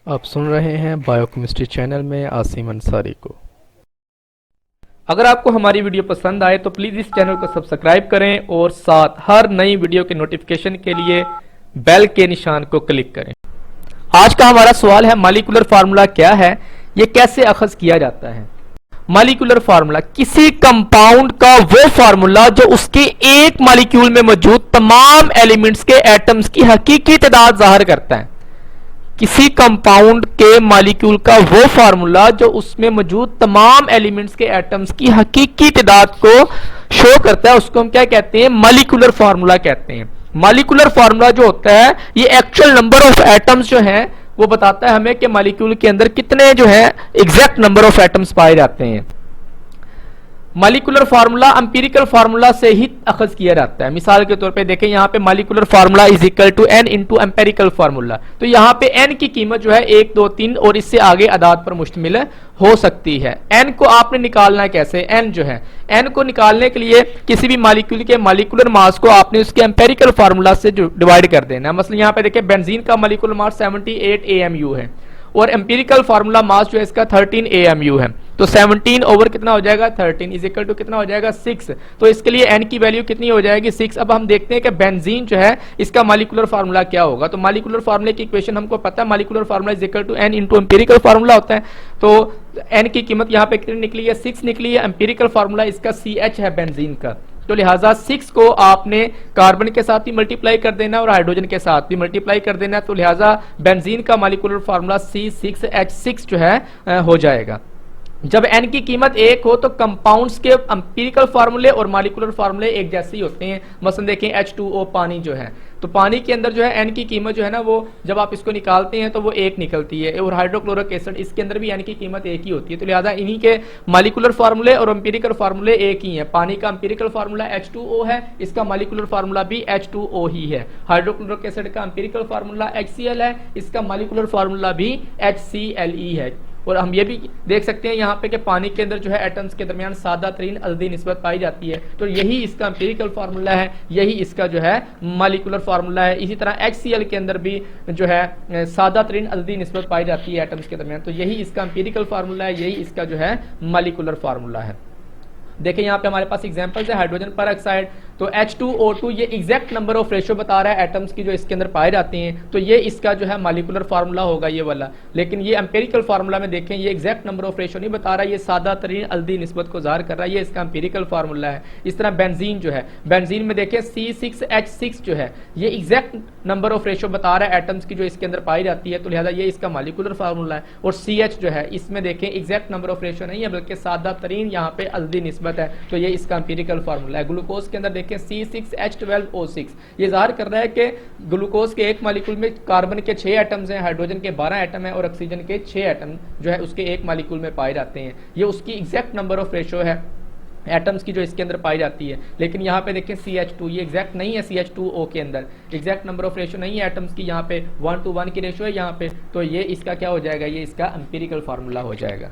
आप सुन रहे हैं बायोकेमिस्ट्री चैनल में आसिम अंसारी को। अगर आपको हमारी वीडियो पसंद आए तो प्लीज़ इस चैनल को सब्सक्राइब करें और साथ हर नई वीडियो के नोटिफिकेशन के लिए बेल के निशान को क्लिक करें। आज का हमारा सवाल है, मॉलिक्यूलर फार्मूला क्या है, ये कैसे अखज़ किया जाता है। मॉलिक्यूलर फार्मूला किसी कंपाउंड का वो फार्मूला जो उसके एक मॉलिक्यूल में मौजूद तमाम एलिमेंट्स के एटम्स की हकीकी तादाद जाहिर करता है। किसी कंपाउंड के मॉलिक्यूल का वो फार्मूला जो उसमें मौजूद तमाम एलिमेंट्स के एटम्स की हकीकी तादाद को शो करता है, उसको हम क्या कहते हैं, मॉलिक्यूलर फार्मूला कहते हैं। मॉलिक्यूलर फार्मूला जो होता है ये एक्चुअल नंबर ऑफ एटम्स जो है वो बताता है हमें कि मॉलिक्यूल के अंदर कितने जो है एग्जैक्ट नंबर ऑफ एटम्स पाए जाते हैं। मॉलिक्यूलर फार्मूला एम्पिरिकल फार्मूला से ही अखज़ किया जाता है। मिसाल के तौर पे देखें, यहाँ पे molecular formula is equal to n into empirical formula. तो यहाँ पे एन की कीमत जो है 1, 2, 3 और इससे आगे अदाद पर मुश्तमिल हो सकती है। एन को आपने निकालना है कैसे, एन जो है, एन को निकालने के लिए किसी भी मॉलिक्यूल के मॉलिक्यूलर मास को आपने उसके एम्पेरिकल फार्मूला से डिवाइड कर देना है। मतलब यहाँ पे देखिए बेंजीन का मॉलिक्यूलर मास 78 AMU है और एम्पिरिकल फार्मूला मास जो है इसका 13 AMU है। तो 17 ओवर कितना हो जाएगा 13 इज इक्वल टू कितना हो जाएगा 6। तो इसके लिए n की वैल्यू कितनी हो जाएगी 6। अब हम देखते हैं कि बेंजीन जो है इसका मॉलिक्यूलर फार्मूला क्या होगा। तो मॉलिक्यूलर फार्मूले की इक्वेशन हमको पता है, molecular formula is equal to n into empirical formula होता है। तो n की कीमत यहाँ पे कितनी निकली है 6 निकली है। एम्पिरिकल फार्मूला इसका CH है बेंजीन का, तो लिहाजा 6 को आपने कार्बन के साथ भी मल्टीप्लाई कर देना और हाइड्रोजन के साथ भी मल्टीप्लाई कर देना। तो लिहाजा बेंजीन का मॉलिक्यूलर फार्मूला C6H6 जो है हो जाएगा। जब n की कीमत 1 हो तो कंपाउंड्स के एम्पिरिकल फार्मूले और मॉलिक्यूलर फार्मूले एक जैसे ही होते हैं। मसलन देखें H2O पानी जो है, तो पानी के अंदर जो है n की कीमत जो है ना वो जब आप इसको निकालते हैं तो वो 1 निकलती है। और हाइड्रोक्लोरिक एसिड इसके अंदर भी n की कीमत 1 ही होती है। तो लिहाजा इन्हीं के मॉलिक्यूलर फार्मूले और एम्पिरिकल फार्मूले एक ही हैं। पानी का एम्पिरिकल फार्मूला H2O है, इसका मॉलिक्यूलर फार्मूला भी H2O ही है। हाइड्रोक्लोरिक एसिड का एम्पिरिकल फार्मूला HCl है, इसका मॉलिक्यूलर फार्मूला भी HClE है। और हम ये भी देख सकते हैं यहाँ पे कि पानी के अंदर जो है एटम्स के दरमियान सादा तरीन अददी निस्बत पाई जाती है। तो यही इसका एम्पिरिकल फार्मूला है, यही इसका जो है मॉलिक्यूलर फार्मूला है। इसी तरह HCl के अंदर भी जो है सादा तरीन अददी निस्बत पाई जाती है एटम्स के दरमियान। तो यही इसका एम्पिरिकल फार्मूला है, यही इसका जो है मॉलिक्यूलर फार्मूला है। देखिए यहाँ पे हमारे पास एग्जांपल्स है, हाइड्रोजन पर ऑक्साइड, तो H2O2 ये एग्जैक्ट नंबर ऑफ रेशो बता रहा है एटम्स की जो इसके अंदर पाए जाते हैं। तो ये इसका जो है मॉलिक्यूलर फार्मूला होगा ये वाला। लेकिन ये एम्पिरिकल फार्मूला में देखें ये एग्जैक्ट नंबर ऑफ रेशो नहीं बता रहा, ये सादा तरीन अल्दी निस्बत को ज़ाहिर कर रहा है, ये इसका एम्पिरिकल फार्मूला है। इस तरह बेंजीन जो है, बेंजीन में देखें C6H6 जो है ये एग्जैक्ट नंबर ऑफ रेशो बता रहा है एटम्स की जो इसके अंदर पाई जाती है। तो लिहाजा ये इसका मॉलिक्यूलर फार्मूला है। और CH जो है इसमें देखें एग्जैक्ट नंबर ऑफ रेशो नहीं है बल्कि सादा तरीन यहाँ पे अल्दी निस्बत है। तो ये इसका एम्पिरिकल फार्मूला है। ग्लूकोज के अंदर देखें C6H12O6, ये ज़ाहिर कर रहा है कि ग्लूकोज के एक मॉलिक्यूल में कार्बन के 6 एटम्स हैं, हाइड्रोजन के 12 एटम हैं और ऑक्सीजन के 6 एटम जो है उसके एक मॉलिक्यूल में पाए जाते हैं। ये उसकी एग्जैक्ट नंबर ऑफ रेशो है एटम्स की जो इसके अंदर पाई जाती है। लेकिन यहाँ पे देखें CH2 ये एग्जैक्ट नहीं है, CH2O के अंदर एग्जैक्ट नंबर ऑफ रेशो नहीं है एटम्स की, यहाँ पे 1:1 की रेशो है यहाँ पे। तो ये इसका क्या हो जाएगा, ये इसका एम्पिरिकल फार्मूला हो जाएगा।